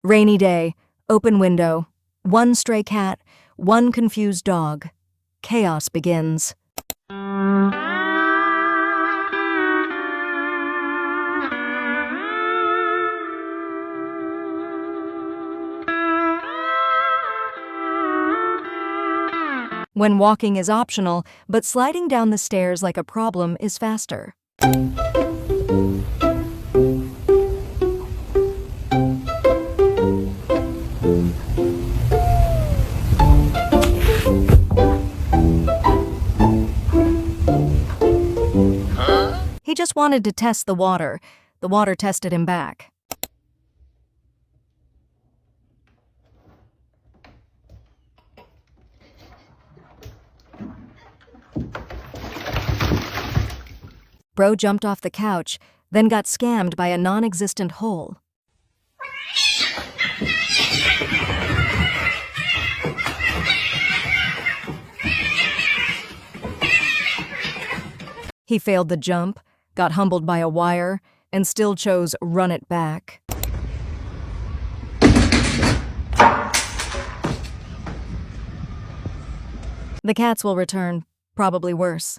Rainy day, open window, one stray cat, one confused dog. Chaos begins. When walking is optional, but sliding down the stairs like a problem is faster. He just wanted to test the water. The water tested him back. Bro jumped off the couch, then got scammed by a non-existent hole. He failed the jump, got humbled by a wire, and still chose run it back. The cats will return, probably worse.